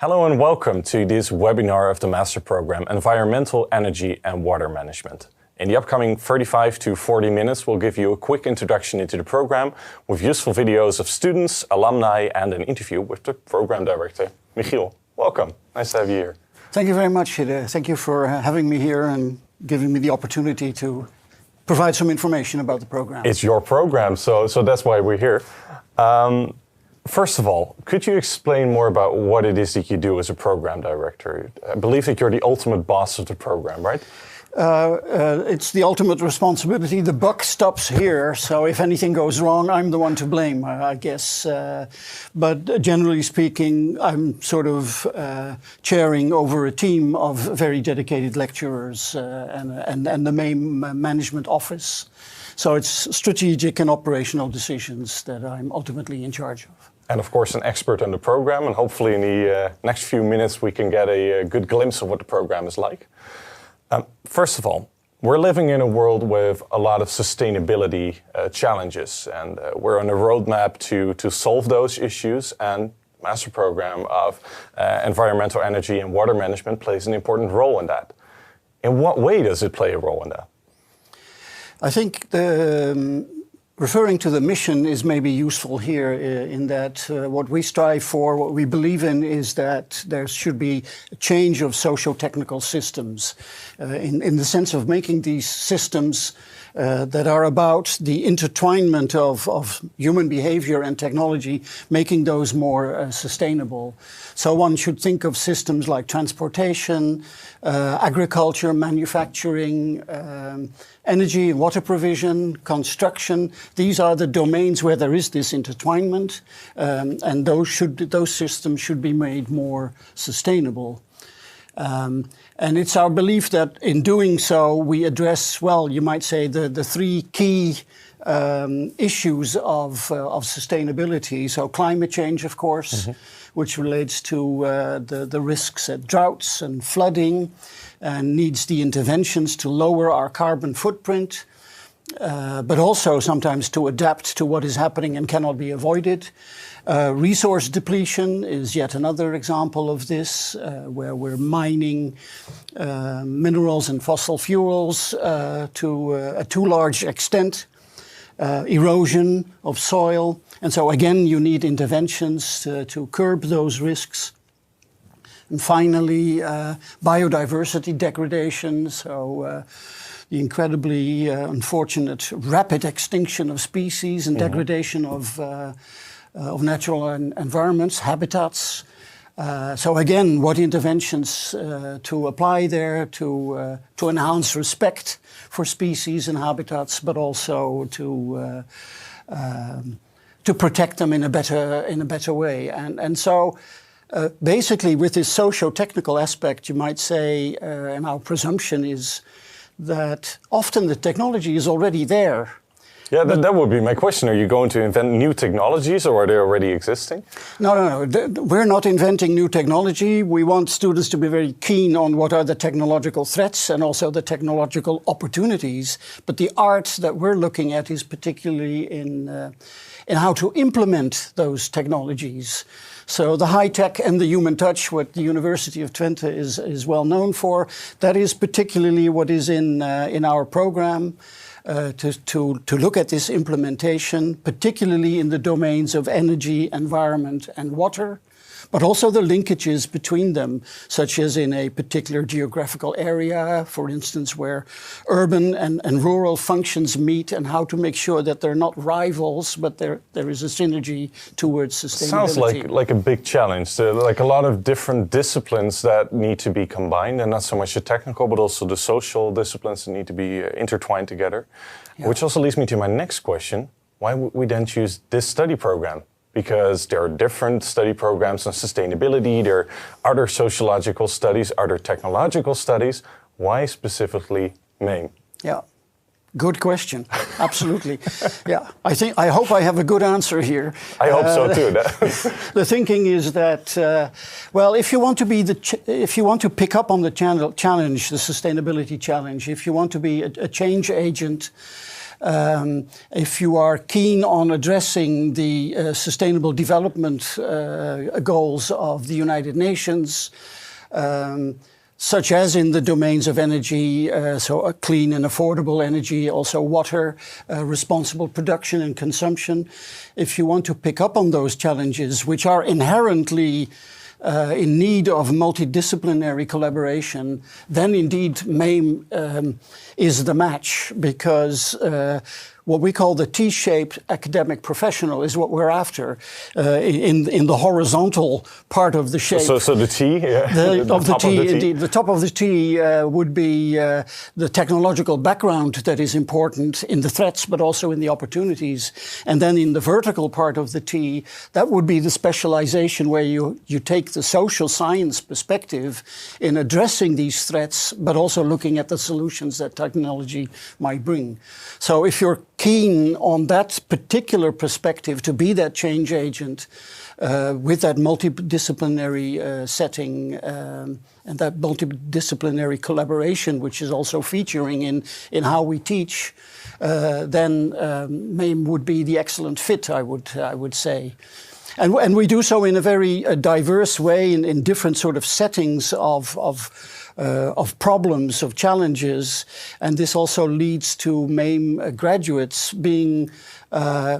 Hello and welcome to this webinar of the Master Program, Environmental, Energy and Water Management. In the upcoming 35 to 40 minutes, we'll give you a quick introduction into the program with useful videos of students, alumni and an interview with the program director. Michiel, welcome. Nice to have you here. Thank you very much. Thank you for having me here and giving me the opportunity to provide some information about the program. It's your program, so that's why we're here. First of all, could you explain more about what it is that you do as a program director? I believe that you're the ultimate boss of the program, right? It's the ultimate responsibility. The buck stops here, so if anything goes wrong, I'm the one to blame, I guess. But generally speaking, I'm sort of chairing over a team of very dedicated lecturers and the MEEM management office. So it's strategic and operational decisions that I'm ultimately in charge of. And of course an expert on the program, and hopefully in the next few minutes we can get a good glimpse of what the program is like. First of all, we're living in a world with a lot of sustainability challenges, and we're on a roadmap to solve those issues, and Master Program of Environmental, Energy and Water Management plays an important role in that. In what way does it play a role in that? I think referring to the mission is maybe useful here in that what we strive for, what we believe in is that there should be a change of socio-technical systems in the sense of making these systems that are about the intertwinement of human behavior and technology, making those more sustainable. So one should think of systems like transportation, agriculture, manufacturing, energy and water provision, construction. These are the domains where there is this intertwinement, and those systems should be made more sustainable. And it's our belief that in doing so, we address, well, you might say, the three key issues of sustainability. So climate change, of course, which relates to the risks at droughts and flooding, and needs the interventions to lower our carbon footprint, but also sometimes to adapt to what is happening and cannot be avoided. Resource depletion is yet another example of this, where we're mining minerals and fossil fuels to a too large extent. Erosion of soil. And so again, you need interventions to curb those risks. And finally, biodiversity degradation. So the incredibly unfortunate rapid extinction of species and degradation of natural environments, habitats. So again, what interventions to apply there to enhance respect for species and habitats, but also to protect them in a better way. And so basically, with this socio-technical aspect, you might say, and our presumption is that often the technology is already there. Yeah, that would be my question. Are you going to invent new technologies, or are they already existing? No. We're not inventing new technology. We want students to be very keen on what are the technological threats and also the technological opportunities. But the art that we're looking at is particularly in how to implement those technologies. So the high tech and the human touch, what the University of Twente is well known for, that is particularly what is in our program. To look at this implementation, particularly in the domains of energy, environment and water, but also the linkages between them, such as in a particular geographical area, for instance, where urban and rural functions meet, and how to make sure that they're not rivals, but there is a synergy towards sustainability. Sounds like a big challenge. There are like a lot of different disciplines that need to be combined, and not so much the technical, but also the social disciplines that need to be intertwined together. Yeah. Which also leads me to my next question. Why would we then choose this study program? Because there are different study programs on sustainability, there are other sociological studies, other technological studies. Why specifically MEEM? Yeah, good question. Absolutely. Yeah, I hope I have a good answer here. I hope so too. The thinking is that, well, if you want to pick up on the challenge, the sustainability challenge, if you want to be a change agent, If you are keen on addressing the sustainable development goals of the United Nations, such as in the domains of energy, so clean and affordable energy, also water, responsible production and consumption. If you want to pick up on those challenges, which are inherently in need of multidisciplinary collaboration, then indeed MEEM is the match, because what we call the T-shaped academic professional is what we're after in the horizontal part of the shape. So the T, yeah. Indeed. The top of the T would be the technological background that is important in the threats, but also in the opportunities. And then in the vertical part of the T, that would be the specialization where you take the social science perspective in addressing these threats, but also looking at the solutions that technology might bring. So if you're keen on that particular perspective to be that change agent with that multidisciplinary setting and that multidisciplinary collaboration, which is also featuring in how we teach, then MEEM would be the excellent fit, I would say. And we do so in a very diverse way in different sort of settings of problems, of challenges, and this also leads to MEEM graduates being,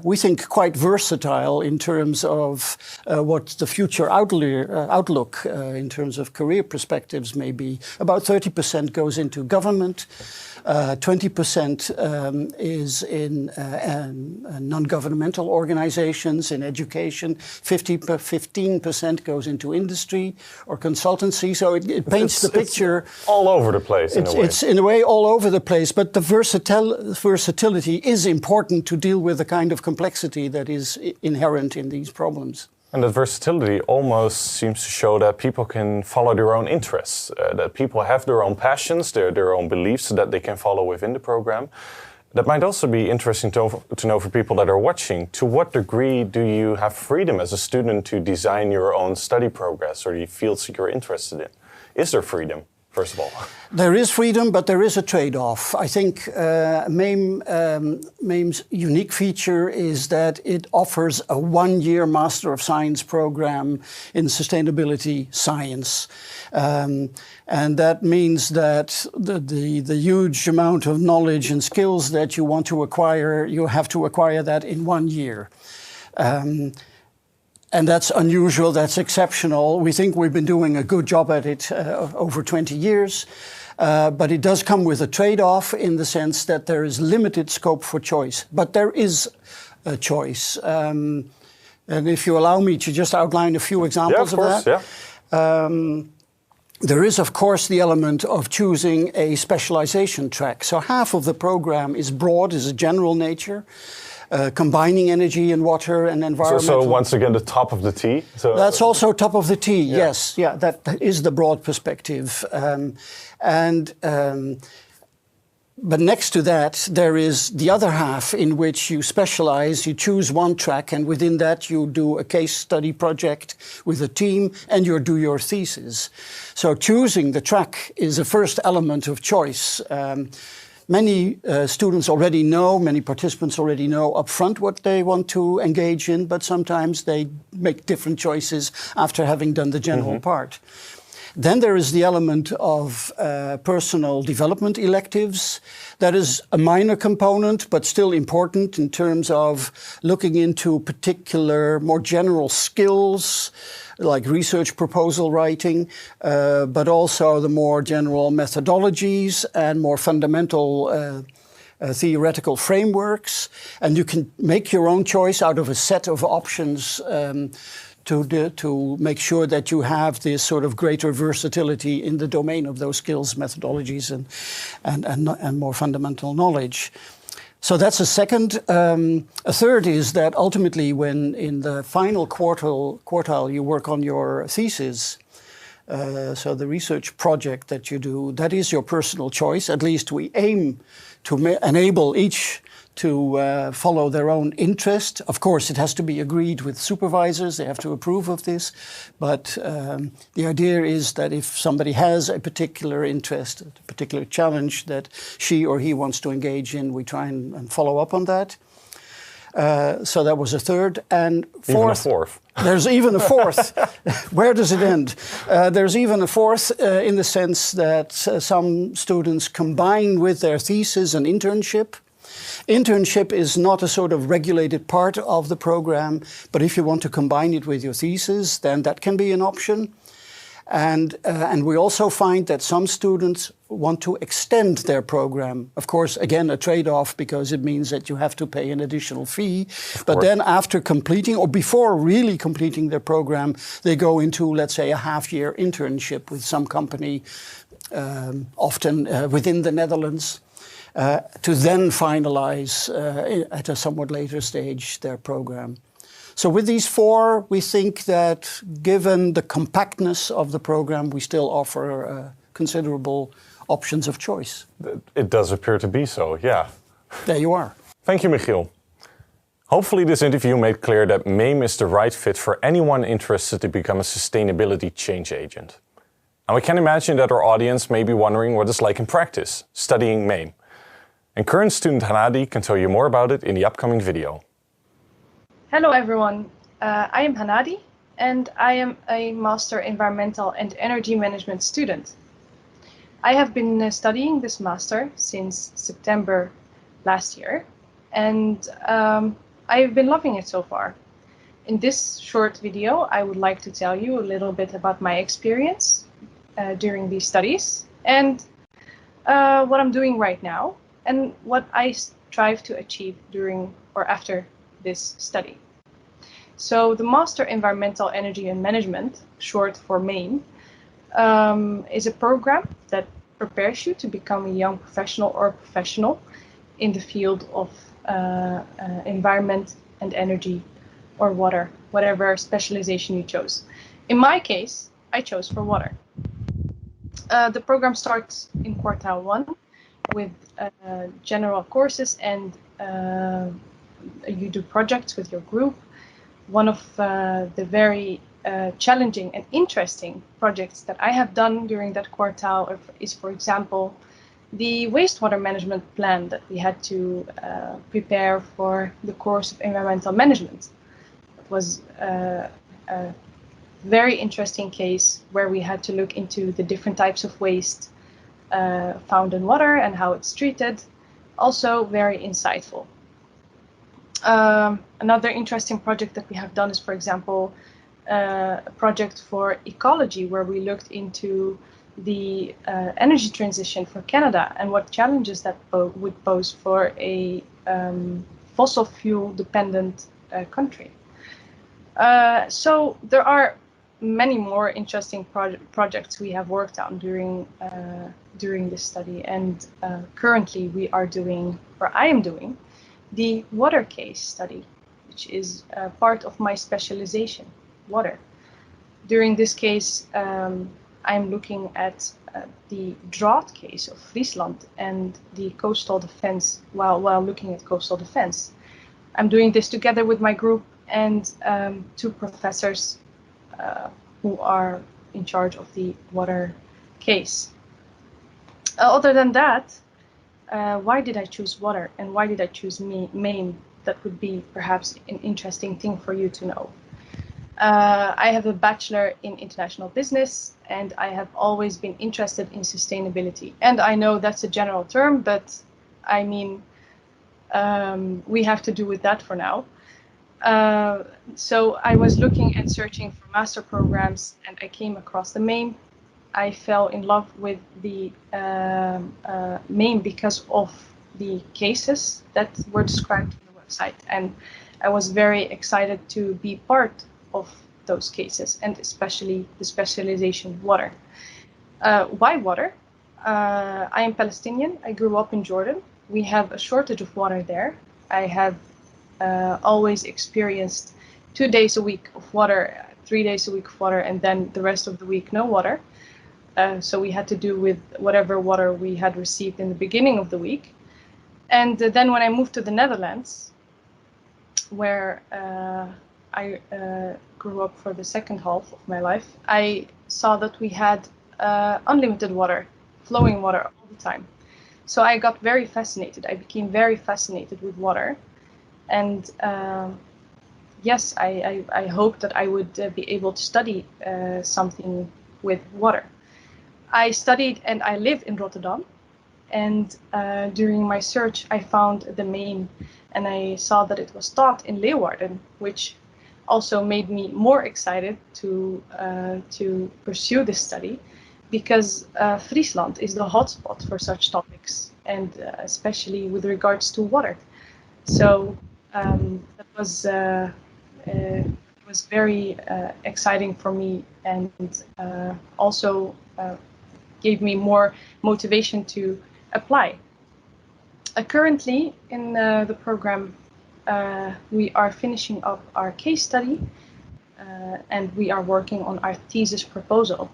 we think, quite versatile in terms of what the future outlook in terms of career perspectives may be. About 30% goes into government, 20% is in non-governmental organizations, in education, 15% goes into industry or consultancy. So it paints the picture. All over the place, in a way. It's in a way all over the place, but the versatility is important to deal with the kind of complexity that is inherent in these problems. And that versatility almost seems to show that people can follow their own interests, that people have their own passions, their own beliefs that they can follow within the program. That might also be interesting to know for people that are watching. To what degree do you have freedom as a student to design your own study progress or the fields you're interested in? Is there freedom, first of all? There is freedom, but there is a trade-off. I think MEEM's unique feature is that it offers a one-year Master of Science program in sustainability science. And that means that the huge amount of knowledge and skills that you want to acquire, you have to acquire that in 1 year. And that's unusual, that's exceptional. We think we've been doing a good job at it over 20 years. But it does come with a trade-off in the sense that there is limited scope for choice. But there is a choice. And if you allow me to just outline a few examples of that. Yeah. There is, of course, the element of choosing a specialization track. So half of the program is broad, is a general nature. Combining energy and water and environmental. So once again, the top of the T? So that's also top of the T, yeah. Yes. Yeah, that is the broad perspective. But next to that, there is the other half in which you specialize, you choose one track, and within that you do a case study project with a team, and you do your thesis. So choosing the track is a first element of choice. Many students already know, many participants already know upfront what they want to engage in, but sometimes they make different choices after having done the general part. Then there is the element of personal development electives. That is a minor component, but still important in terms of looking into particular, more general skills, like research proposal writing, but also the more general methodologies and more fundamental theoretical frameworks. And you can make your own choice out of a set of options to make sure that you have this sort of greater versatility in the domain of those skills, methodologies, and more fundamental knowledge. So that's a second. A third is that ultimately when in the final quartile you work on your thesis, so the research project that you do, that is your personal choice. At least we aim to enable each to follow their own interest. Of course, it has to be agreed with supervisors. They have to approve of this. But the idea is that if somebody has a particular interest, a particular challenge that she or he wants to engage in, we try and follow up on that. So that was a third. And fourth. Even a fourth. There's even a fourth. Where does it end? There's even a fourth in the sense that some students combine with their thesis an internship. Internship is not a sort of regulated part of the program, but if you want to combine it with your thesis, then that can be an option. And we also find that some students want to extend their program. Of course, again, a trade-off, because it means that you have to pay an additional fee. But then after completing, or before really completing their program, they go into, let's say, a half-year internship with some company, often within the Netherlands, to then finalize at a somewhat later stage their program. So with these four, we think that given the compactness of the program, we still offer considerable options of choice. It does appear to be so, yeah. There you are. Thank you, Michiel. Hopefully this interview made clear that MEEM is the right fit for anyone interested to become a sustainability change agent. And we can imagine that our audience may be wondering what it's like in practice, studying MEEM. And current student Hanadi can tell you more about it in the upcoming video. Hello everyone, I am Hanadi and I am a Master Environmental and Energy Management student. I have been studying this Master since September last year and I've been loving it so far. In this short video, I would like to tell you a little bit about my experience during these studies and what I'm doing right now and what I strive to achieve during or after this study. So the Master Environmental Energy and Management, short for MEEM, is a program that prepares you to become a young professional or professional in the field of environment and energy or water, whatever specialization you chose. In my case, I chose for water. The program starts in quartile 1 with general courses and you do projects with your group. One of the very challenging and interesting projects that I have done during that quartile is, for example, the wastewater management plan that we had to prepare for the course of environmental management. It was a very interesting case where we had to look into the different types of waste found in water and how it's treated. Also very insightful. Another interesting project that we have done is, for example, a project for ecology, where we looked into the energy transition for Canada and what challenges that would pose for a fossil fuel dependent country. So there are many more interesting projects we have worked on during this study, and currently we are doing, or I am doing, the water case study, which is part of my specialization, water. During this case, I'm looking at the drought case of Friesland and the coastal defense while looking at coastal defense. I'm doing this together with my group and 2 professors who are in charge of the water case. Other than that, why did I choose water and why did I choose MEEM? That would be perhaps an interesting thing for you to know. I have a bachelor in international business and I have always been interested in sustainability. And I know that's a general term, but I mean, we have to do with that for now. So I was looking and searching for master programs and I came across the MEEM. I fell in love with the MEEM because of the cases that were described on the website, and I was very excited to be part of those cases, and especially the specialization water. Why water? I am Palestinian. I grew up in Jordan. We have a shortage of water there. I have always experienced 2 days a week of water, 3 days a week of water, and then the rest of the week no water. So we had to do with whatever water we had received in the beginning of the week. And then when I moved to the Netherlands, where I grew up for the second half of my life, I saw that we had unlimited water, flowing water all the time. So I got very fascinated. I became very fascinated with water. And yes, I hoped that I would be able to study something with water. I studied and I live in Rotterdam. And during my search, I found the MEEM, and I saw that it was taught in Leeuwarden, which also made me more excited to pursue this study, because Friesland is the hotspot for such topics, and especially with regards to water. So that was very exciting for me, and also gave me more motivation to apply. Currently in the program, we are finishing up our case study, and we are working on our thesis proposal.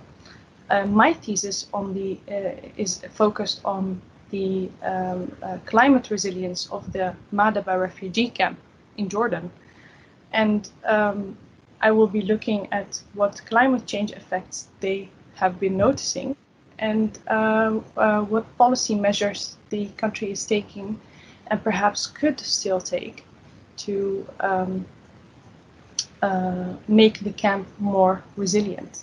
My thesis is focused on the climate resilience of the Madaba refugee camp in Jordan. And I will be looking at what climate change effects they have been noticing, and what policy measures the country is taking and perhaps could still take to make the camp more resilient.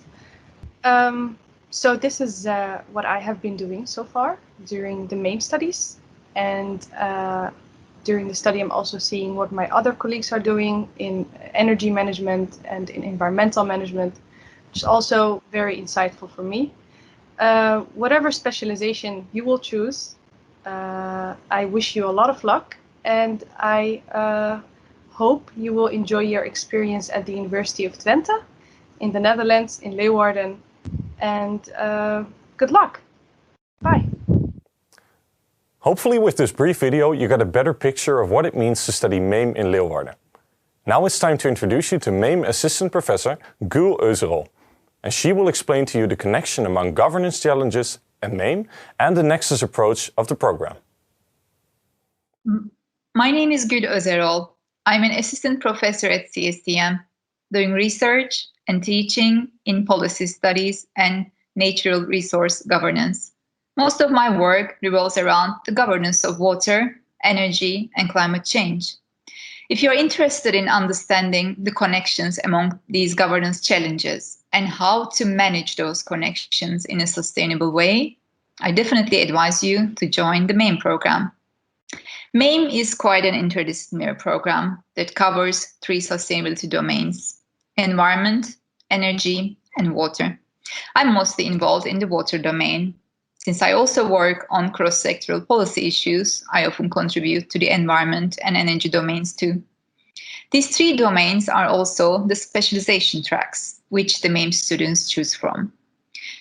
So this is what I have been doing so far during the MEEM studies, and during the study I'm also seeing what my other colleagues are doing in energy management and in environmental management, which is also very insightful for me. Whatever specialization you will choose, I wish you a lot of luck, and I hope you will enjoy your experience at the University of Twente in the Netherlands, in Leeuwarden, and good luck. Bye. Hopefully with this brief video you got a better picture of what it means to study MEEM in Leeuwarden. Now it's time to introduce you to MEEM Assistant Professor Gül Özerol, and she will explain to you the connection among governance challenges and MEEM and the Nexus approach of the program. My name is Gül Özerol. I'm an assistant professor at CSTM, doing research and teaching in policy studies and natural resource governance. Most of my work revolves around the governance of water, energy, and climate change. If you're interested in understanding the connections among these governance challenges and how to manage those connections in a sustainable way, I definitely advise you to join the MEEM program. MEEM is quite an interdisciplinary program that covers 3 sustainability domains: environment, energy, and water. I'm mostly involved in the water domain. Since I also work on cross-sectoral policy issues, I often contribute to the environment and energy domains too. These 3 domains are also the specialization tracks which the MEEM students choose from.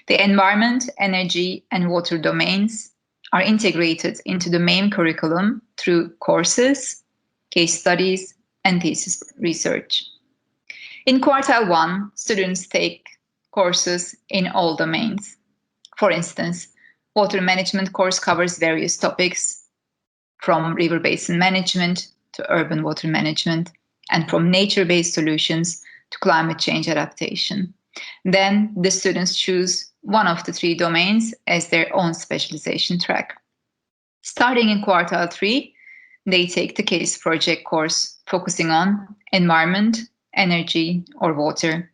The environment, energy, and water domains are integrated into the MEEM curriculum through courses, case studies, and thesis research. In quartile 1, students take courses in all domains. For instance, water management course covers various topics, from river basin management to urban water management, and from nature-based solutions to climate change adaptation. Then the students choose one of the 3 domains as their own specialization track. Starting in quartile 3, they take the case project course focusing on environment, energy, or water.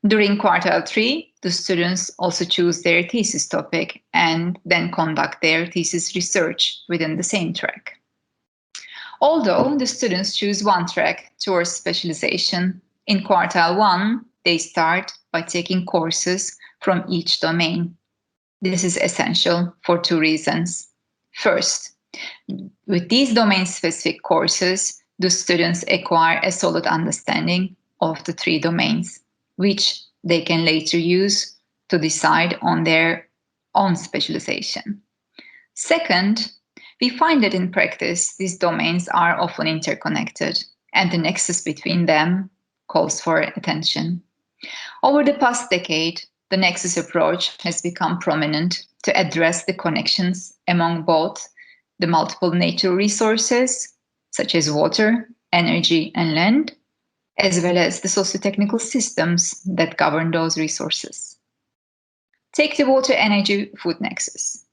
During quartile 3, the students also choose their thesis topic and then conduct their thesis research within the same track. Although the students choose one track towards specialization, in quartile 1, they start by taking courses from each domain. This is essential for 2 reasons. First, with these domain-specific courses, the students acquire a solid understanding of the 3 domains, which they can later use to decide on their own specialization. Second, we find that in practice, these domains are often interconnected, and the nexus between them calls for attention. Over the past decade, the nexus approach has become prominent to address the connections among both the multiple natural resources, such as water, energy, and land, as well as the socio-technical systems that govern those resources. Take the water-energy-food nexus.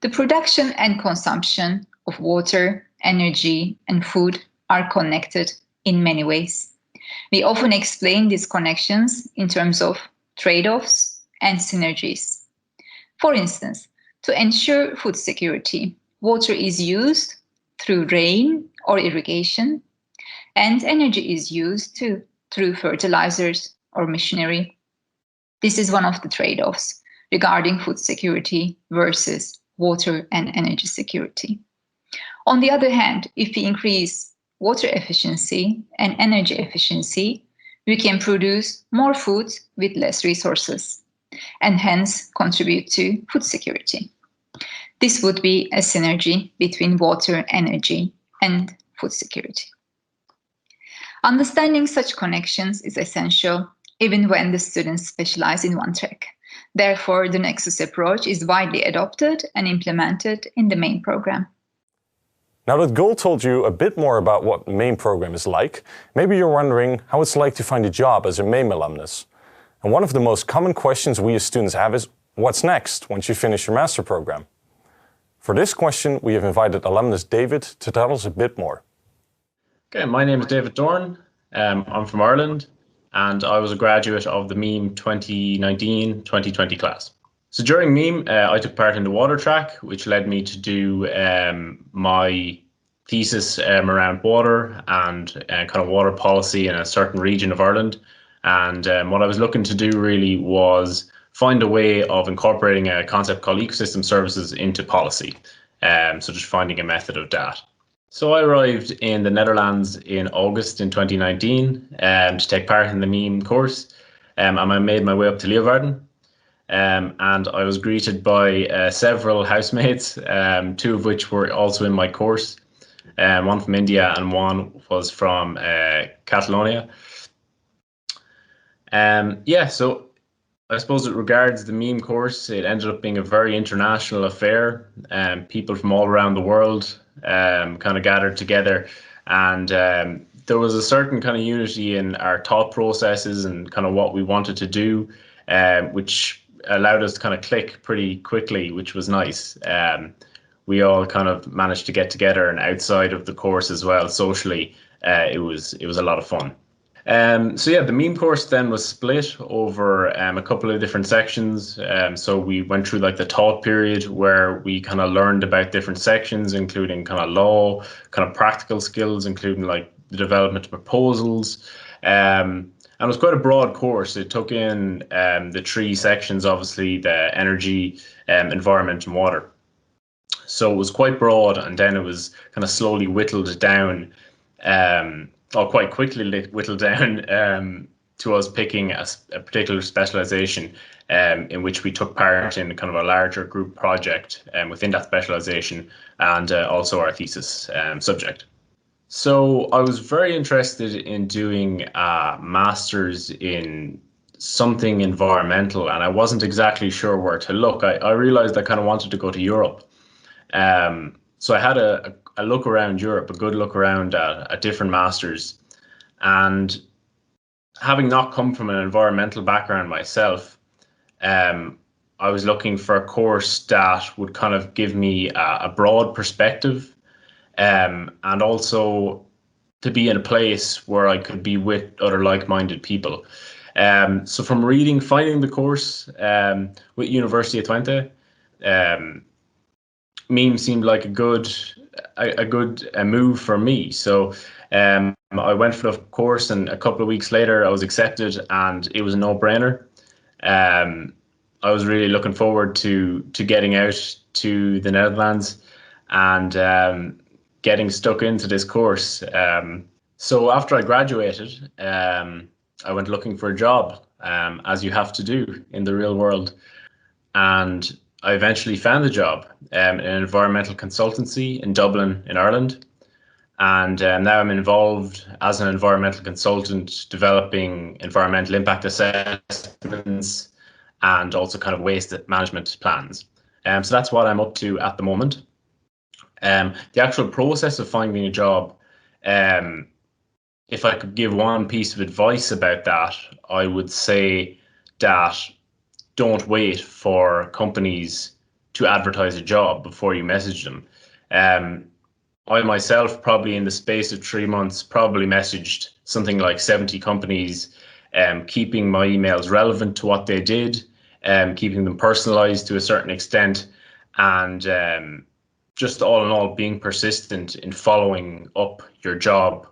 The production and consumption of water, energy, and food are connected in many ways. We often explain these connections in terms of trade-offs and synergies. For instance, to ensure food security, water is used through rain or irrigation, and energy is used through fertilizers or machinery. This is one of the trade-offs regarding food security versus water and energy security. On the other hand, if we increase water efficiency and energy efficiency, we can produce more food with less resources and hence contribute to food security. This would be a synergy between water, energy, and food security. Understanding such connections is essential even when the students specialize in one track. Therefore, the Nexus approach is widely adopted and implemented in the MEEM program. Now that Gul told you a bit more about what MEEM program is like, maybe you're wondering how it's like to find a job as a MEEM alumnus. And one of the most common questions we as students have is, what's next once you finish your master program? For this question, we have invited alumnus David to tell us a bit more. Okay, my name is David Dorn. I'm from Ireland, and I was a graduate of the MEEM 2019-2020 class. So during MEEM, I took part in the water track, which led me to do my thesis around water and kind of water policy in a certain region of Ireland. And what I was looking to do really was find a way of incorporating a concept called ecosystem services into policy. So just finding a method of that. So I arrived in the Netherlands in August in 2019 to take part in the MEEM course, and I made my way up to Leeuwarden. And I was greeted by several housemates, two of which were also in my course, one from India and one was from Catalonia. So I suppose it regards the MEEM course, it ended up being a very international affair. People from all around the world kind of gathered together, and there was a certain kind of unity in our thought processes and kind of what we wanted to do, which allowed us to kind of click pretty quickly, which was nice. We all kind of managed to get together, and outside of the course as well, socially, it was a lot of fun. The MEEM course then was split over a couple of different sections. So we went through like the thought period where we kind of learned about different sections, including kind of law, kind of practical skills, including like the development of proposals. And it was quite a broad course. It took in the three sections, obviously, the energy, environment and water. So it was quite broad, and then it was kind of slowly whittled down, or quite quickly whittled down to us picking a particular specialization in which we took part in kind of a larger group project within that specialization, and also our thesis subject. So I was very interested in doing a master's in something environmental, and I wasn't exactly sure where to look. I realized I kind of wanted to go to Europe. So I had a look around Europe, a good look around at different masters, and having not come from an environmental background myself, I was looking for a course that would kind of give me a broad perspective, and also to be in a place where I could be with other like-minded people. So from finding the course with University of Twente, MEEM seemed like a good move for me. So I went for the course, and a couple of weeks later I was accepted, and it was a no-brainer. I was really looking forward to getting out to the Netherlands and getting stuck into this course. So after I graduated, I went looking for a job, as you have to do in the real world. And I eventually found a job in an environmental consultancy in Dublin, in Ireland. And now I'm involved as an environmental consultant, developing environmental impact assessments and also kind of waste management plans. So that's what I'm up to at the moment. The actual process of finding a job, if I could give one piece of advice about that, I would say that don't wait for companies to advertise a job before you message them. I myself, probably in the space of 3 months, probably messaged something like 70 companies, keeping my emails relevant to what they did, keeping them personalized to a certain extent, and just all in all, being persistent in following up your job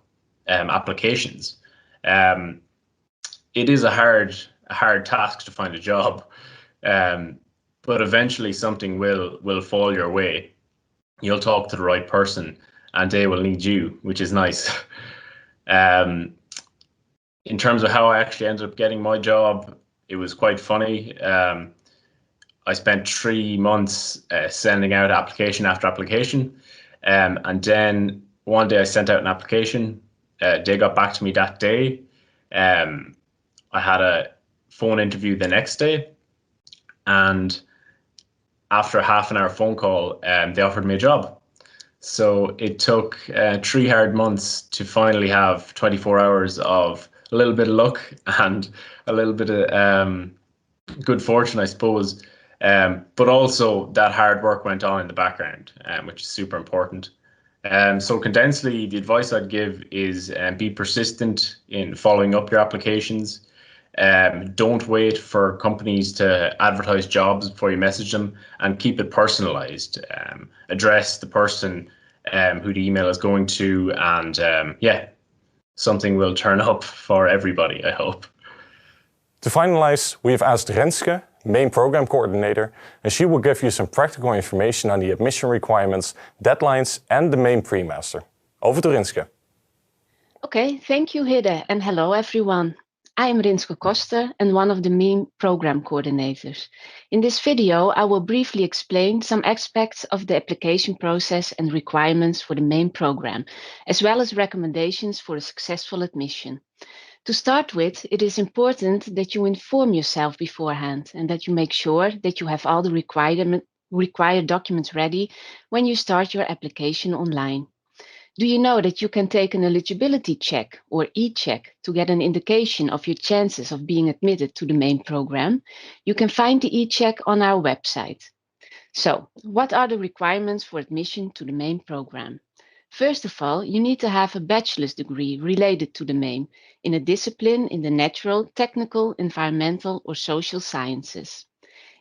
applications. It is a hard task to find a job, but eventually something will fall your way. You'll talk to the right person, and they will need you, which is nice. In terms of how I actually ended up getting my job, it was quite funny. I spent 3 months sending out application after application, and then one day I sent out an application. They got back to me that day. I had a phone interview the next day, and after a half an hour phone call, they offered me a job. So it took 3 hard months to finally have 24 hours of a little bit of luck and a little bit of good fortune, I suppose. But also that hard work went on in the background, which is super important. So condensedly, the advice I'd give is be persistent in following up your applications. Don't wait for companies to advertise jobs before you message them, and keep it personalized. Address the person who the email is going to, and yeah, something will turn up for everybody, I hope. To finalize, we've asked Renske, MEEM Program Coordinator, and she will give you some practical information on the admission requirements, deadlines, and the MEEM Pre-Master. Over to Renske. Okay, thank you, Hidde, and hello, everyone. I am Renske Koster and one of the MEEM Program Coordinators. In this video, I will briefly explain some aspects of the application process and requirements for the MEEM program, as well as recommendations for a successful admission. To start with, it is important that you inform yourself beforehand and that you make sure that you have all the required documents ready when you start your application online. Do you know that you can take an eligibility check or e-check to get an indication of your chances of being admitted to the MEEM program? You can find the e-check on our website. So, what are the requirements for admission to the MEEM program? First of all, you need to have a bachelor's degree related to the MEEM in a discipline in the natural, technical, environmental, or social sciences.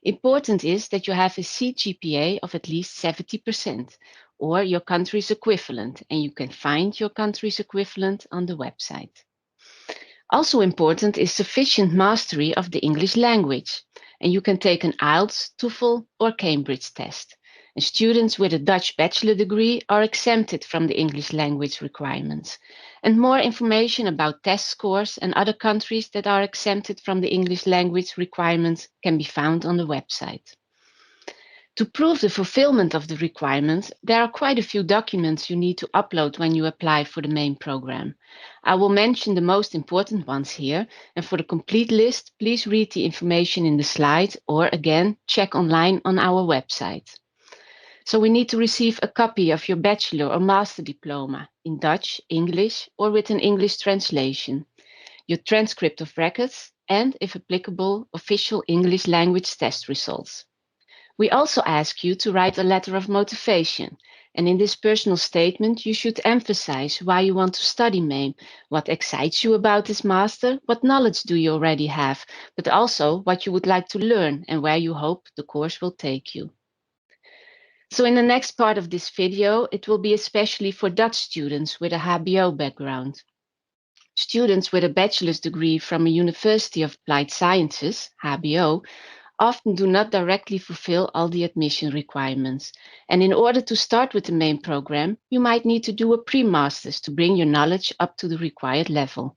Important is that you have a CGPA of at least 70% or your country's equivalent, and you can find your country's equivalent on the website. Also important is sufficient mastery of the English language, and you can take an IELTS, TOEFL, or Cambridge test. And students with a Dutch bachelor degree are exempted from the English language requirements. And more information about test scores and other countries that are exempted from the English language requirements can be found on the website. To prove the fulfillment of the requirements, there are quite a few documents you need to upload when you apply for the MEEM program. I will mention the most important ones here, and for the complete list, please read the information in the slide or again, check online on our website. So we need to receive a copy of your bachelor or master diploma in Dutch, English, or with an English translation, your transcript of records, and, if applicable, official English language test results. We also ask you to write a letter of motivation, and in this personal statement, you should emphasize why you want to study MEEM, what excites you about this master, what knowledge do you already have, but also what you would like to learn and where you hope the course will take you. So in the next part of this video, it will be especially for Dutch students with a HBO background. Students with a bachelor's degree from a University of Applied Sciences, HBO, often do not directly fulfill all the admission requirements. And in order to start with the MEEM program, you might need to do a pre-master's to bring your knowledge up to the required level.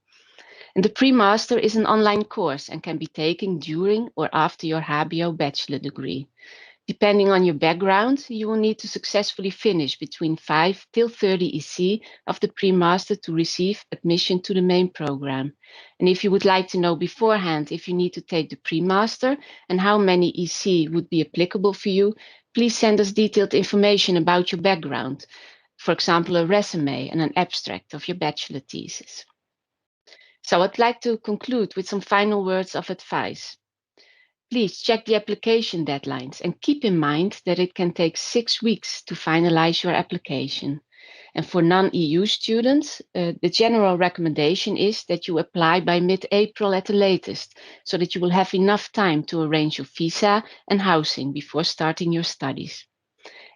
And the pre-master is an online course and can be taken during or after your HBO bachelor degree. Depending on your background, you will need to successfully finish between 5 till 30 EC of the pre-master to receive admission to the MEEM program. And if you would like to know beforehand if you need to take the pre-master and how many EC would be applicable for you, please send us detailed information about your background, for example, a resume and an abstract of your bachelor thesis. So I'd like to conclude with some final words of advice. Please check the application deadlines and keep in mind that it can take 6 weeks to finalize your application. And for non-EU students, the general recommendation is that you apply by mid-April at the latest, so that you will have enough time to arrange your visa and housing before starting your studies.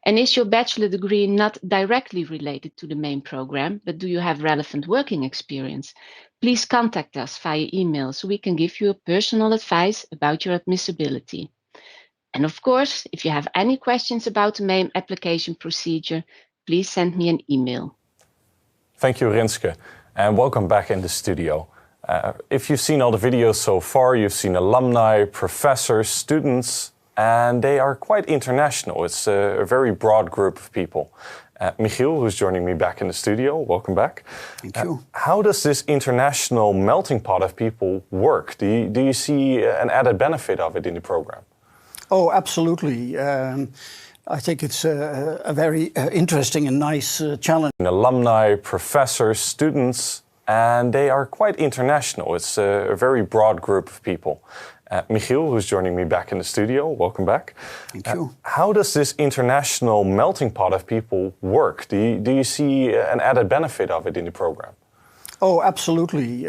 And is your bachelor degree not directly related to the MEEM program, but do you have relevant working experience? Please contact us via email so we can give you personal advice about your admissibility. And of course, if you have any questions about the MEEM application procedure, please send me an email. Thank you, Rinske, and welcome back in the studio. If you've seen all the videos so far, you've seen alumni, professors, students, and they are quite international. It's a very broad group of people. Michiel, who's joining me back in the studio, welcome back. Thank you. How does this international melting pot of people work? Do you see an added benefit of it in the program? Oh, absolutely. I think it's a very interesting and nice challenge. Alumni, professors, students, and they are quite international. It's a very broad group of people. Michiel, who's joining me back in the studio, welcome back. Thank you. How does this international melting pot of people work? Do you see an added benefit of it in the program? Oh, absolutely.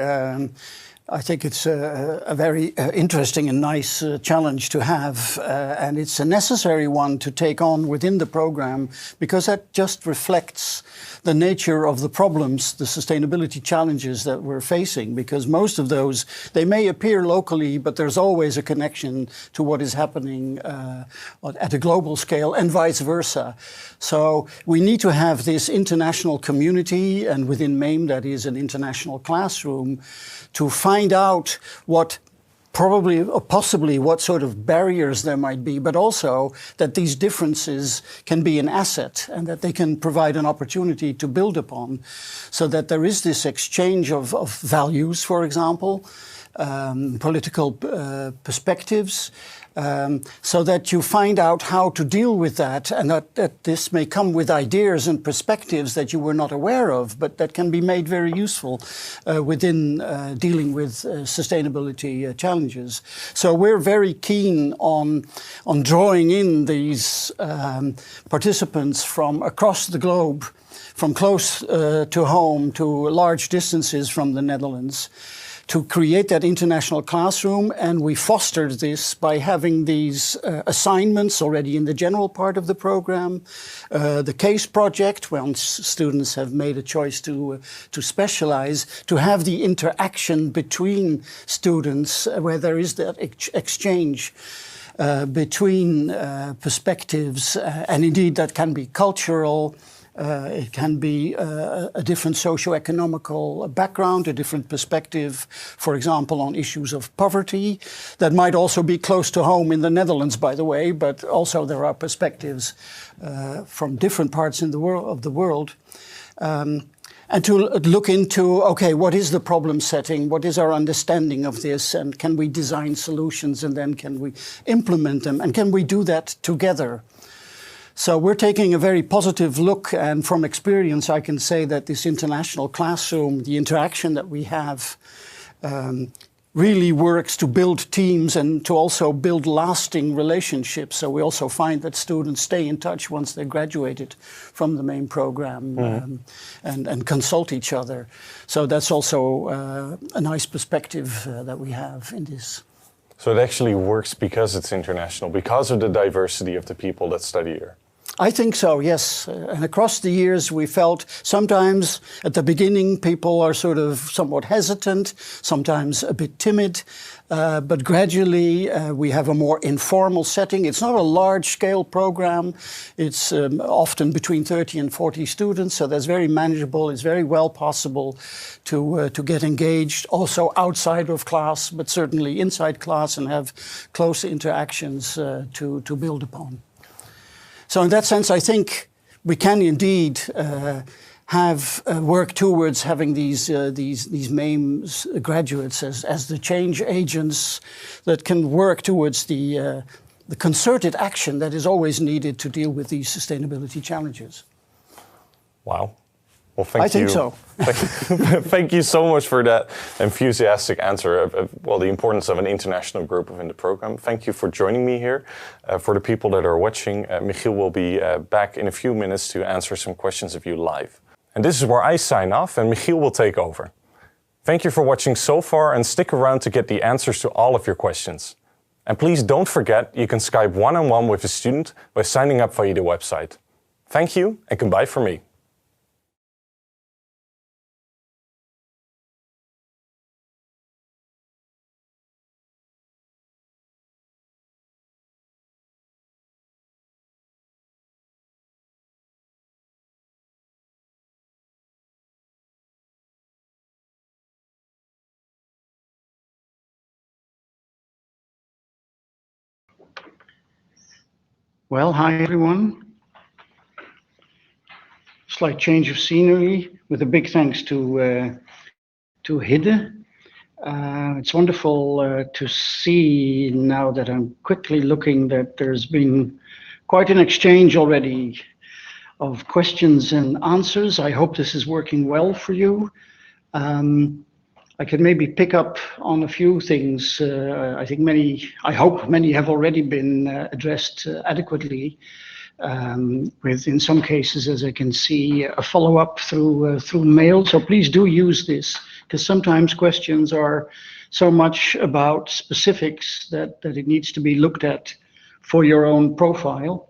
I think it's a very interesting and nice challenge to have, and it's a necessary one to take on within the program, because that just reflects the nature of the problems, the sustainability challenges that we're facing, because most of those, they may appear locally, but there's always a connection to what is happening at a global scale and vice versa. So we need to have this international community, and within MEEM, that is an international classroom, to find out what probably or possibly what sort of barriers there might be, but also that these differences can be an asset and that they can provide an opportunity to build upon, so that there is this exchange of values, for example, political perspectives, so that you find out how to deal with that, and that this may come with ideas and perspectives that you were not aware of, but that can be made very useful within dealing with sustainability challenges. So we're very keen on drawing in these participants from across the globe, from close to home to large distances from the Netherlands, to create that international classroom. And we fostered this by having these assignments already in the general part of the program. The case project, once students have made a choice to specialize, to have the interaction between students where there is that exchange between perspectives, and indeed that can be cultural. It can be a different socio-economical background, a different perspective, for example, on issues of poverty. That might also be close to home in the Netherlands, by the way, but also there are perspectives from different parts of the world. And to look into, okay, what is the problem setting? What is our understanding of this? And can we design solutions? And then can we implement them? And can we do that together? So we're taking a very positive look, and from experience I can say that this international classroom, the interaction that we have, really works to build teams and to also build lasting relationships. So we also find that students stay in touch once they graduated from the MEEM program, and consult each other. So that's also a nice perspective that we have in this. So it actually works because it's international, because of the diversity of the people that study here? I think so, yes. And across the years we felt sometimes at the beginning people are sort of somewhat hesitant, sometimes a bit timid, but gradually we have a more informal setting. It's not a large-scale program. It's often between 30 and 40 students, so that's very manageable. It's very well possible to get engaged, also outside of class, but certainly inside class, and have close interactions to build upon. So in that sense, I think we can indeed have work towards having these MEEM graduates as the change agents that can work towards the the concerted action that is always needed to deal with these sustainability challenges. Wow. Well, thank you. I think so. Thank you so much for that enthusiastic answer of the importance of an international group within the program. Thank you for joining me here. For the people that are watching, Michiel will be back in a few minutes to answer some questions of you live. And this is where I sign off and Michiel will take over. Thank you for watching so far and stick around to get the answers to all of your questions. And please don't forget, you can Skype one-on-one with a student by signing up via the website. Thank you and goodbye from me. Well, hi everyone. Slight change of scenery with a big thanks to Hidde. It's wonderful to see now that I'm quickly looking that there's been quite an exchange already of questions and answers. I hope this is working well for you. I can maybe pick up on a few things. I hope many have already been addressed adequately. With, in some cases, as I can see, a follow-up through mail. So please do use this, because sometimes questions are so much about specifics that it needs to be looked at for your own profile.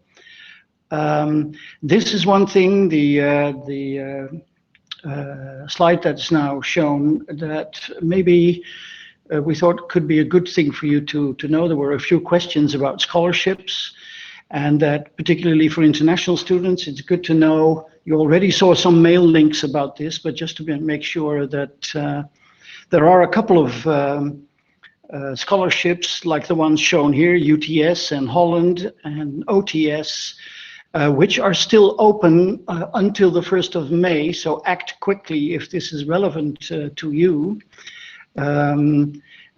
This is one thing, the slide that's now shown that maybe we thought could be a good thing for you to know. There were a few questions about scholarships, and that particularly for international students, it's good to know. You already saw some mail links about this, but just to make sure that there are a couple of scholarships like the ones shown here, UTS and Holland and OTS, which are still open until the 1st of May, so act quickly if this is relevant to you.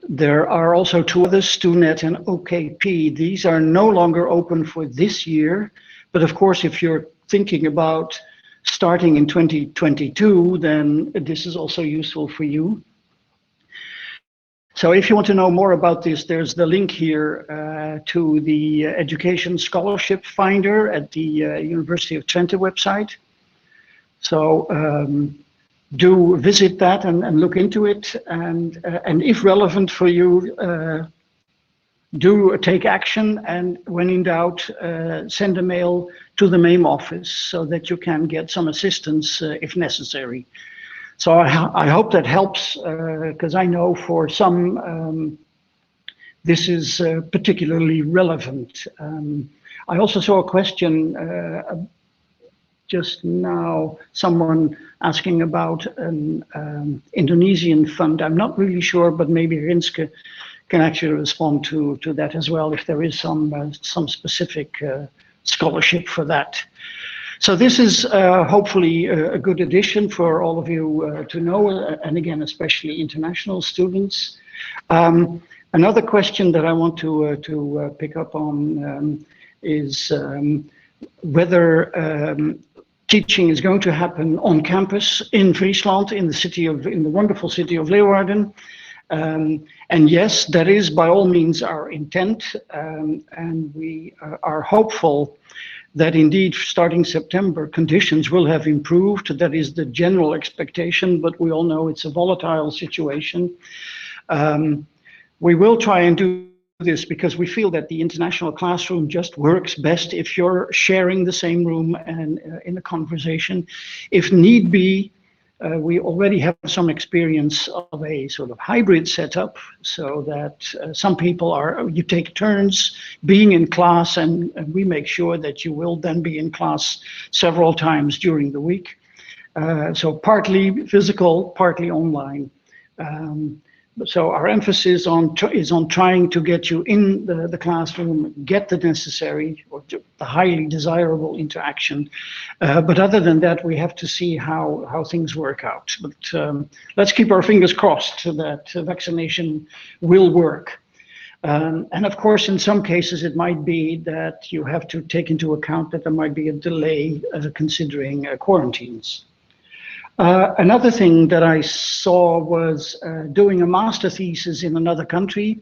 There are also two others, StuNet and OKP. These are no longer open for this year, but of course, if you're thinking about starting in 2022, then this is also useful for you. So if you want to know more about this, there's the link here to the Education Scholarship Finder at the University of Twente website. So do visit that and look into it, and if relevant for you, do take action, and when in doubt, send a mail to the MEEM office so that you can get some assistance if necessary. So I hope that helps, because I know for some this is particularly relevant. I also saw a question just now, someone asking about an Indonesian fund. I'm not really sure, but maybe Rinske can actually respond to that as well, if there is some specific scholarship for that. So this is hopefully a good addition for all of you to know, and again, especially international students. Another question that I want to pick up on is whether teaching is going to happen on campus in Friesland, in the wonderful city of Leeuwarden. And yes, that is by all means our intent, and we are hopeful that indeed starting September conditions will have improved. That is the general expectation, but we all know it's a volatile situation. We will try and do this because we feel that the international classroom just works best if you're sharing the same room and in a conversation. If need be, we already have some experience of a sort of hybrid setup, so that some people you take turns being in class, and we make sure that you will then be in class several times during the week. So partly physical, partly online. So our emphasis is on trying to get you in the classroom, get the necessary or the highly desirable interaction. But other than that, we have to see how things work out. But let's keep our fingers crossed that vaccination will work. And of course, in some cases, it might be that you have to take into account that there might be a delay considering quarantines. Another thing that I saw was doing a master thesis in another country.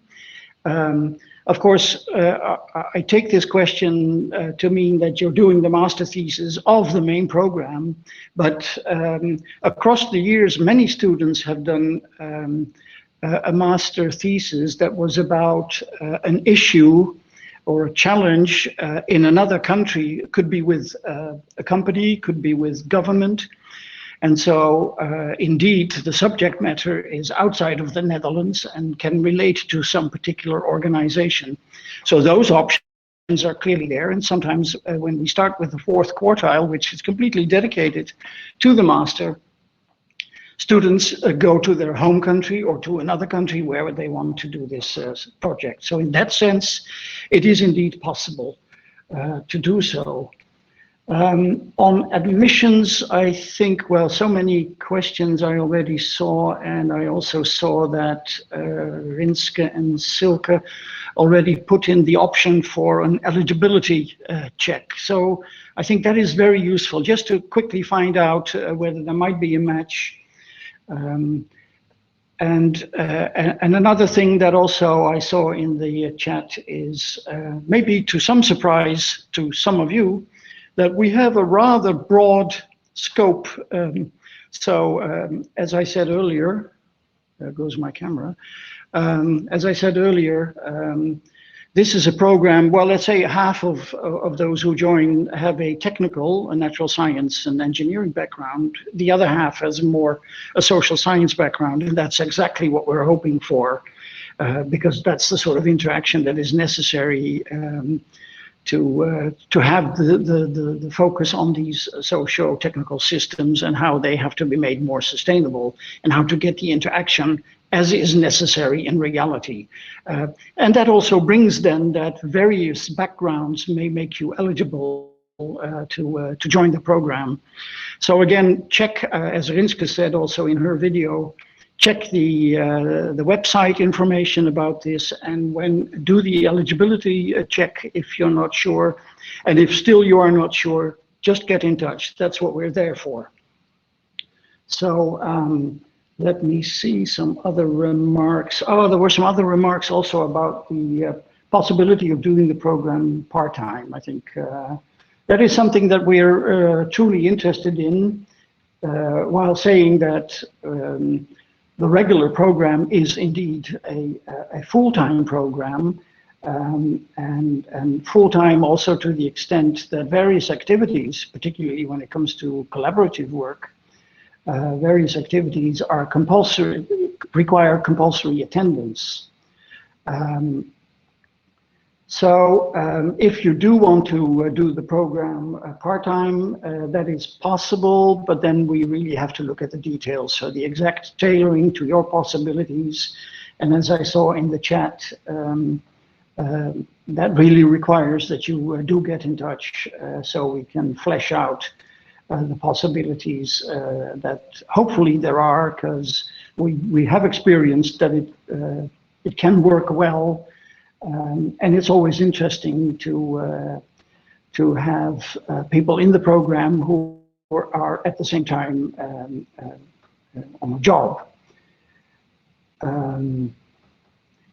Of course, I take this question to mean that you're doing the master thesis of the main program, but across the years, many students have done a master thesis that was about an issue or a challenge in another country. It could be with a company, could be with government. And so, indeed, the subject matter is outside of the Netherlands and can relate to some particular organization. So those options are clearly there. And sometimes when we start with the fourth quartile, which is completely dedicated to the master, students go to their home country or to another country where they want to do this project. So in that sense, it is indeed possible to do so. On admissions, I think, well, so many questions I already saw, and I also saw that Rinske and Silke already put in the option for an eligibility check. So I think that is very useful, just to quickly find out whether there might be a match. And another thing that also I saw in the chat is maybe to some surprise to some of you, that we have a rather broad scope. As I said earlier, there goes my camera. As I said earlier, this is a program, well, let's say half of those who join have a technical, a natural science and engineering background. The other half has more a social science background, and that's exactly what we're hoping for, because that's the sort of interaction that is necessary to have the focus on these socio-technical systems and how they have to be made more sustainable and how to get the interaction as is necessary in reality. And that also brings then that various backgrounds may make you eligible to join the program. So again, check, as Rinske said also in her video, check the website information about this, and when do the eligibility check if you're not sure. And if still you are not sure, just get in touch. That's what we're there for. So let me see some other remarks. Oh, there were some other remarks also about the possibility of doing the program part-time. I think that is something that we're truly interested in, while saying that the regular program is indeed a full-time program, and full-time also to the extent that various activities, particularly when it comes to collaborative work, various activities are compulsory, require compulsory attendance. So if you do want to do the program part-time, that is possible, but then we really have to look at the details. So the exact tailoring to your possibilities. And as I saw in the chat, that really requires that you do get in touch so we can flesh out the possibilities that hopefully there are, because we have experienced that it can work well. And it's always interesting to have people in the program who are at the same time on a job.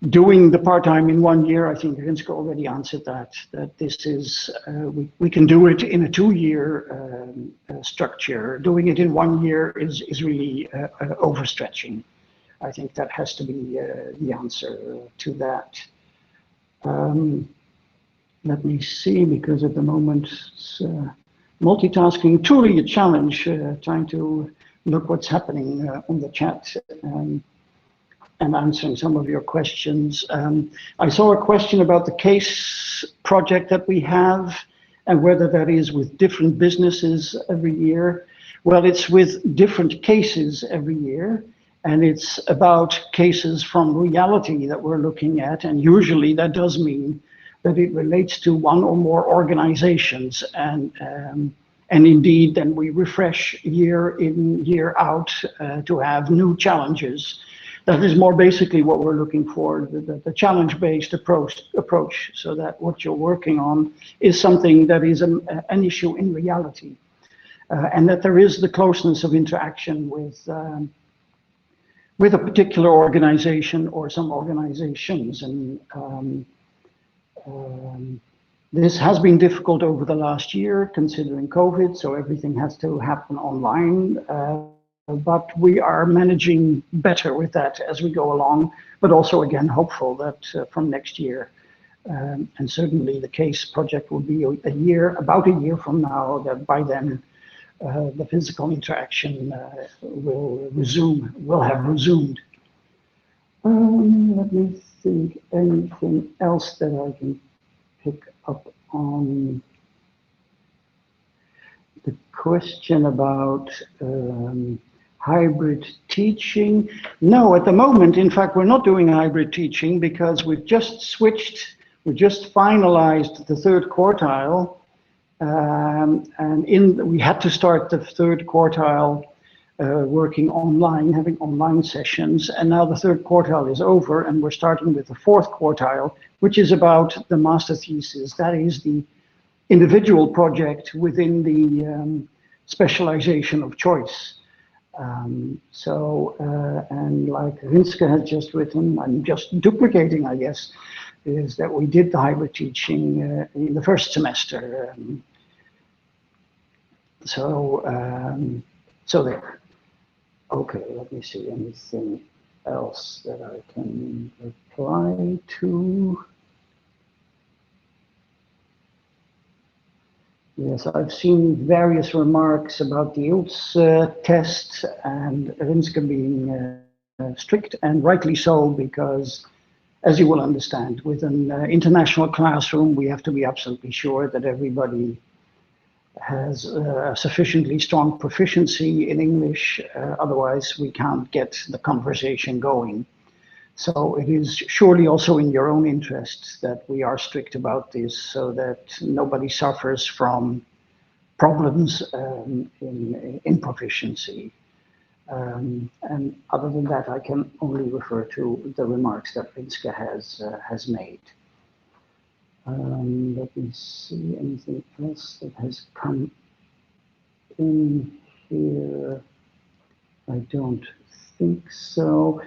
Doing the part-time in 1 year, I think Rinske already answered that this is, we can do it in a 2-year structure. Doing it in 1 year is really overstretching. I think that has to be the answer to that. Let me see, because at the moment it's multitasking, truly a challenge, trying to look what's happening on the chat and answering some of your questions. I saw a question about the case project that we have and whether that is with different businesses every year. Well, it's with different cases every year. And it's about cases from reality that we're looking at. And usually that does mean that it relates to one or more organizations. And indeed, then we refresh year in, year out to have new challenges. that is more basically what we're looking for, the challenge-based approach, so that what you're working on is something that is an issue in reality, and that there is the closeness of interaction with a particular organization or some organizations. And this has been difficult over the last year, considering COVID, so everything has to happen online. But we are managing better with that as we go along, but also again hopeful that from next year, and certainly the CASE project will be about a year from now, that by then the physical interaction will have resumed. Let me think, anything else that I can pick up on? The question about hybrid teaching. No, at the moment, in fact, we're not doing hybrid teaching because we've just finalized the third quartile, and we had to start the third quartile working online, having online sessions, and now the third quartile is over, and we're starting with the fourth quartile, which is about the master thesis. That is the individual project within the specialization of choice. And like Rinske has just written, I'm just duplicating, I guess, is that we did the hybrid teaching in the first semester. So there. Okay, let me see, anything else that I can reply to? Yes, I've seen various remarks about the IELTS test and Rinske being strict, and rightly so, because as you will understand, with an international classroom, we have to be absolutely sure that everybody has a sufficiently strong proficiency in English, otherwise we can't get the conversation going. So it is surely also in your own interest that we are strict about this, so that nobody suffers from problems in proficiency. And other than that, I can only refer to the remarks that Rinske has made. Let me see, anything else that has come in here? I don't think so.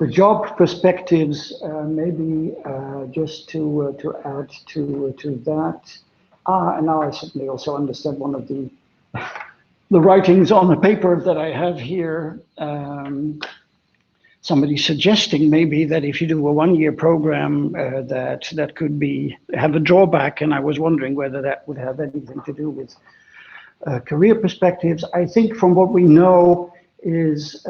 The job perspectives, maybe just to add to that. And now I certainly also understand one of the writings on the paper that I have here. Somebody suggesting maybe that if you do a one-year program, that could have a drawback, and I was wondering whether that would have anything to do with career perspectives. I think from what we know is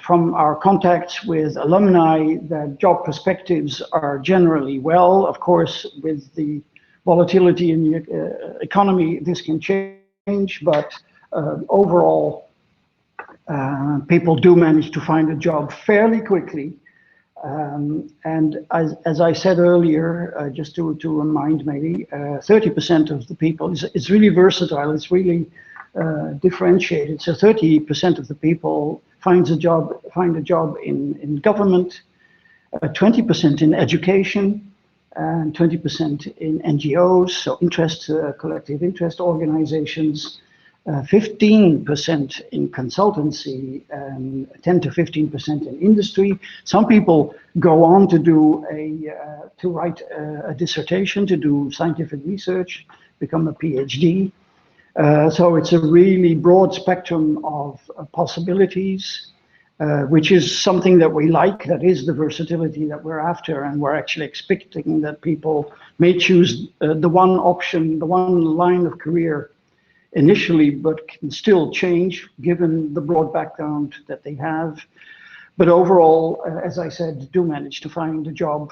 from our contacts with alumni that job perspectives are generally well. Of course, with the volatility in the economy, this can change, but overall, people do manage to find a job fairly quickly. And as I said earlier, just to remind maybe, 30% of the people is really versatile. It's really differentiated. So 30% of the people find a job in government, 20% in education, and 20% in NGOs, so collective interest organizations, 15% in consultancy, and 10 to 15% in industry. Some people go on to to write a dissertation, to do scientific research, become a PhD. So it's a really broad spectrum of possibilities, which is something that we like. That is the versatility that we're after, and we're actually expecting that people may choose the one option, the one line of career initially, but can still change given the broad background that they have. But overall, as I said, do manage to find a job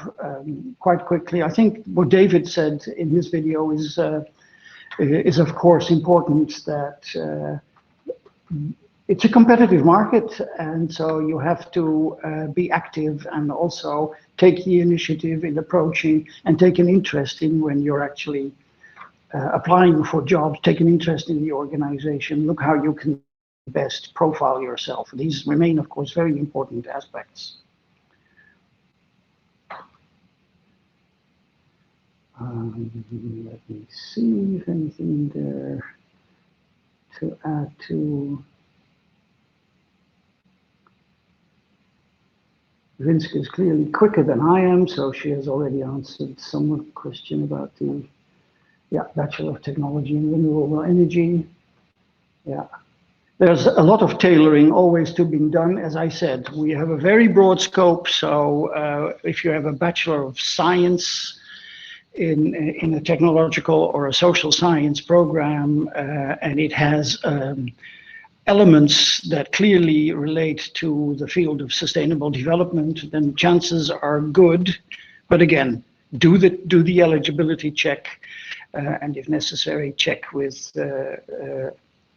quite quickly. I think what David said in his video is of course important, that it's a competitive market, and so you have to be active and also take the initiative in approaching and take an interest in when you're actually applying for jobs, take an interest in the organization, look how you can best profile yourself. These remain, of course, very important aspects. Let me see if anything there to add to. Rinske is clearly quicker than I am, so she has already answered some question about the Bachelor of Technology in Renewable Energy. Yeah. There's a lot of tailoring always to be done. As I said, we have a very broad scope. So if you have a Bachelor of Science in a technological or a social science program, and it has elements that clearly relate to the field of sustainable development, then chances are good. But again, do the eligibility check, and if necessary, check with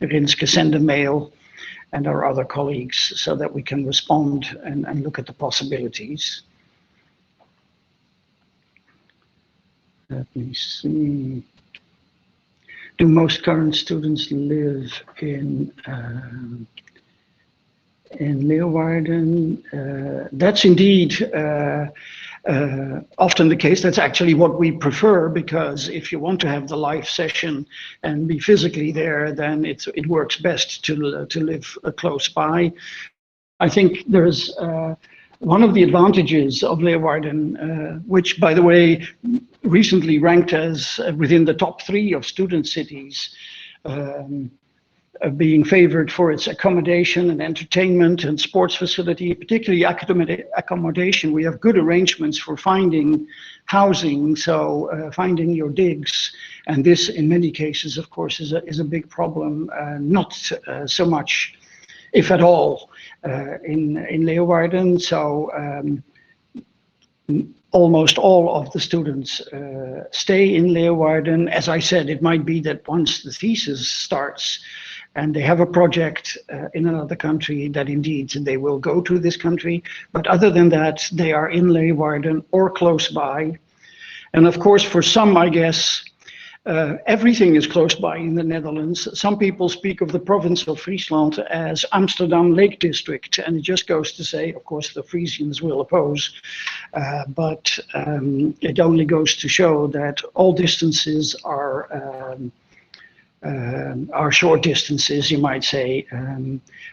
Rinske, send a mail, and our other colleagues, so that we can respond and look at the possibilities. Let me see. Do most current students live in Leeuwarden? That's indeed often the case. That's actually what we prefer, because if you want to have the live session and be physically there, then it works best to live close by. I think there's one of the advantages of Leeuwarden, which, by the way, recently ranked as within the top 3 of student cities, being favored for its accommodation and entertainment and sports facility, particularly accommodation. We have good arrangements for finding housing, so finding your digs. And this, in many cases, of course, is a big problem, not so much, if at all, in Leeuwarden. So almost all of the students stay in Leeuwarden. As I said, it might be that once the thesis starts and they have a project in another country, that indeed they will go to this country. But other than that, they are in Leeuwarden or close by. And of course, for some, I guess, everything is close by in the Netherlands. Some people speak of the province of Friesland as Amsterdam Lake District, and it just goes to say, of course, the Frisians will oppose, but it only goes to show that all distances are short distances, you might say,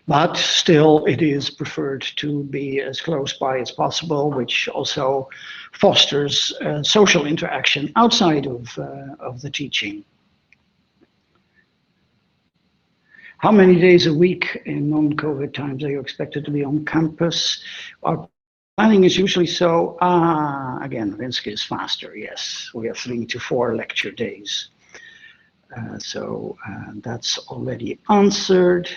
but still it is preferred to be as close by as possible, which also fosters social interaction outside of the teaching. How many days a week in non-COVID times are you expected to be on campus? Our planning is usually so, again, Rinske is faster, yes. We have 3 to 4 lecture days. So that's already answered.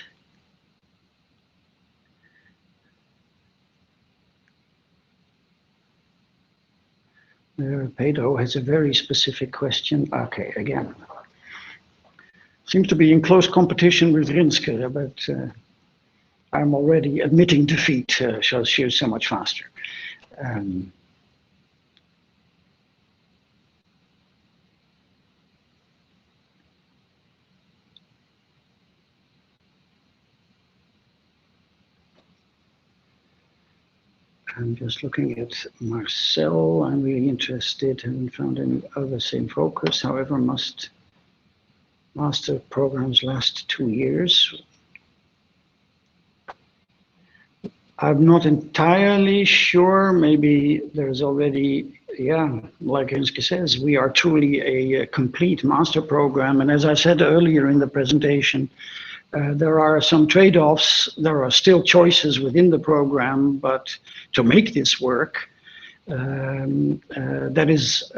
Pedro has a very specific question. Okay, again. Seems to be in close competition with Rinske, but I'm already admitting defeat, so she is so much faster. I'm just looking at Marcel. I'm really interested. Haven't found any other same focus. However, must master programs last 2 years? I'm not entirely sure. Maybe there's already, like Rinske says, we are truly a complete master program. And as I said earlier in the presentation, there are some trade-offs. There are still choices within the program, but to make this work, that is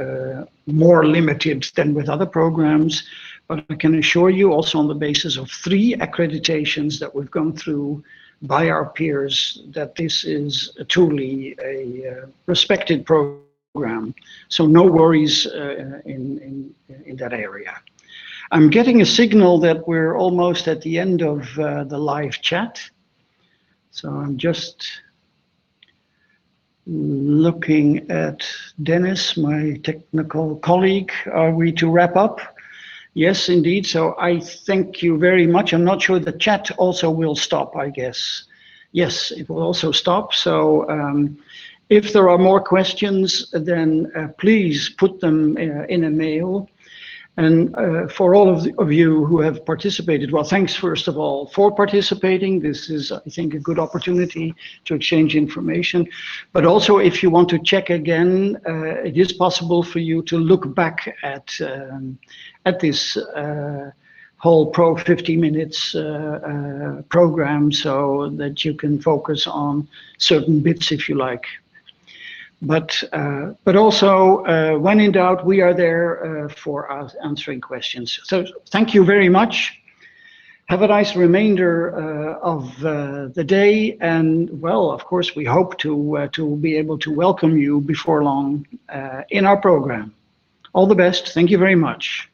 more limited than with other programs. But I can assure you, also on the basis of 3 accreditations that we've gone through by our peers, that this is truly a respected program. So no worries in that area. I'm getting a signal that we're almost at the end of the live chat. So I'm just looking at Dennis, my technical colleague. Are we to wrap up? Yes, indeed. So I thank you very much. I'm not sure the chat also will stop, I guess. Yes, it will also stop. So if there are more questions, then please put them in a mail. And for all of you who have participated, well, thanks first of all for participating. This is, I think, a good opportunity to exchange information. But also, if you want to check again, it is possible for you to look back at this whole 50 minutes program, so that you can focus on certain bits if you like. But also, when in doubt, we are there for answering questions. So thank you very much. Have a nice remainder of the day, and well, of course, we hope to be able to welcome you before long in our program. All the best. Thank you very much.